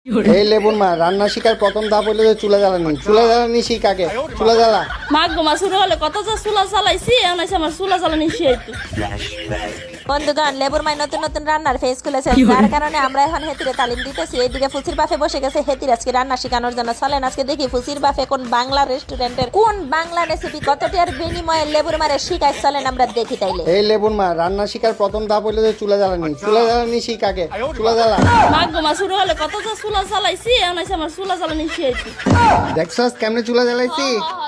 এই লেবুর মা রান্না শিকার প্রথম ধাপ হইলো যে চুলা জ্বালানি শিখ আগে চুলা জ্বালা। মা গোমা শুরু হলে কত যে চুলা চালাইছি এখন এসে আমার চুলা জ্বালানি শিখাইতো। বন্ধুগণ, লেবুর মাই নতুন নতুন রান্নার ফেস খুলেছে, যার কারণে আমরা এখন হেতিরে তালিম দিতেছি। এইদিকে ফুচির বাফে বসে গেছে হেতির আজকে রান্না শেখানোর জন্য। চলেন আজকে দেখি ফুচির বাফে কোন বাংলা রেস্টুরেন্টের কোন বাংলা রেসিপি কতটার বিনিময়ে লেবুর মারে শিখাই। চলেন আমরা দেখি তাইলে। এই লেবুর মা রান্না শিকার প্রথম ধাপ হইলো যে চুলা জ্বালানি শিখ আগে চুলা জ্বালা। মা গোমা শুরু হলে কত যে চুলা চালাইছি এখন এসে আমার চুলা জ্বালানি শিখাইতো। দেখছস কেমনে চুলা জ্বালাইছি?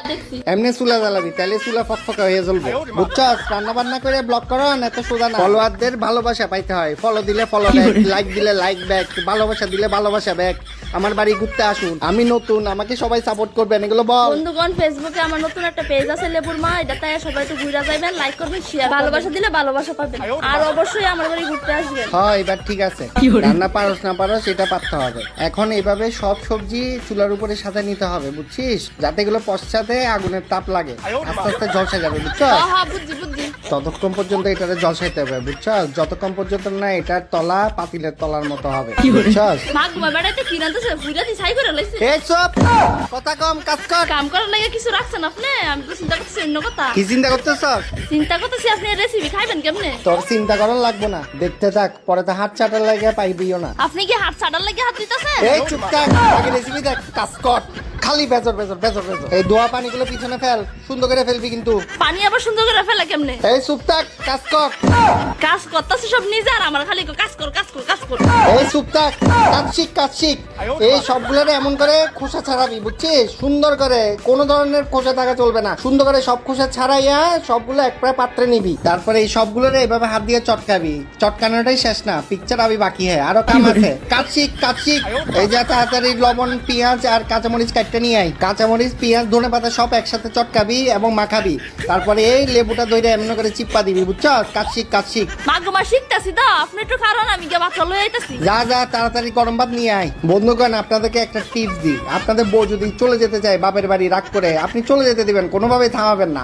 দেখছি এমনি চুলা জ্বালাবি তাহলে চুলা ফকফকা হয়ে জ্বলবে। বুঝছস? রান্না বান্না করে ব্লগ করো না এত সোজা না। ফলোয়ারদের ভালোবাসা পাইতে হয়। ফলো দিলে ফলো ব্যাক, লাইক দিলে লাইক ব্যাক, ভালোবাসা দিলে ভালোবাসা ব্যাক। আমার বাড়ি ঘুরতে আসুন, আমি নতুন, আমাকে সবাই সাপোর্ট করবেন, এগুলো বল। বন্ধুগণ, ফেসবুকে আমার নতুন একটা পেজ আছে লেবুর মা, এটা তাই সবাই তো ঘুরে যাবেন, লাইক করবেন, শেয়ার, ভালোবাসা দিলে ভালোবাসা পাবেন, আর অবশ্যই আমার বাড়ি ঘুরতে আসবেন। হ্যাঁ এবার ঠিক আছে। রান্না পারস না পারস এটা পারতে হবে। এখন এইভাবে সব সবজি চুলার উপরে সাথে নিতে হবে, বুঝছিস? যাতে এগুলো পশ্চাতে আগুনের তাপ লাগে, আস্তে আস্তে ঝলসে যাবে, বুঝছো? হ্যাঁ বুঝছি বুঝছি। ততক্ষণ পর্যন্ত এটারে ঝলসাইতে হবে, বুঝছো? যতক্ষণ পর্যন্ত না এটার তলা পাতিলের তলার মতো হবে, বুঝছস? মা গোমা বেড়াইতে কি রান্তেছে পুরা দি ছাই করে লাইছে। এই সব কথা কম কাজ কর। কাম করার লাগে কিছু রাখছেন আপনি? আমি তো চিন্তা করতেছি অন্য কথা। কি চিন্তা করতেছস? চিন্তা করতেছি আপনি রেসিপি খাইবেন কেমনে। তোর চিন্তা করার লাগবে না, দেখতে থাক, পরে তো হাত চাটার লাগে পাইবিও না। আপনি কি হাত ছাড়ার লাগে হাত দিতেছেন? এই চুপ থাক, আগে রেসিপি দেখ, কাজ কর। খালি বেজর বেজর বেজর বেজর। এই দোয়া পানিগুলো পিছনে ফেল, সুন্দর করে ফেলবি কিন্তু। পানি আবার সুন্দর করে ফেলা কেমনে? এই চুপ থাক, কাজ কর। কাজ করতেছে সব নিজে, আর আমার খালি কাজ কর কাজ কর কাজ কর। এই চুপ থাক, কাজ শিখ কাজ শিখ। এই সবগুলোরে এমন করে খোসা ছাড়াবি, বুঝছিস? সুন্দর করে, কোনো ধরনের খোসা থাকা চলবে না। সুন্দর করে সব খোসা ছাড়াইয়া সবগুলো একটা পাত্রে নিবি। তারপরে এই সবগুলোরে এভাবে হাত দিয়ে চটকাবি। চটকানোটাই শেষ না, পিকচার আবি বাকি হ্যাঁ, আরো কাম আছে। কাজ শিখ কাজ শিখ। এই যে তাড়াতাড়ি লবণ, পেঁয়াজ আর কাঁচামরিচ কাটতে নিয়ে আয়। কাঁচামরিচ, পেঁয়াজ, ধনেপাতা সব একসাথে চটকাবি এবং মাখাবি। তারপরে এই লেবুটা দইটা এমন করে চিপ্পা দিবি, বুঝছস? কাজ শিখ কাজ শিখ। মা গোমা শিখতেছি তো, আপনি একটু কারণ আমি গিয়ে বাচ্চা লয়ে আইতাছি। যা যা তাড়াতাড়ি গরম ভাত নিয়ে আয়। বন্ধুগণ, আপনাদেরকে একটা টিপস দিই। আপনাদের বউ যদি চলে যেতে চায় বাপের বাড়ি রাগ করে, আপনি চলে যেতে দিবেন, কোনোভাবেই থামাবেন না।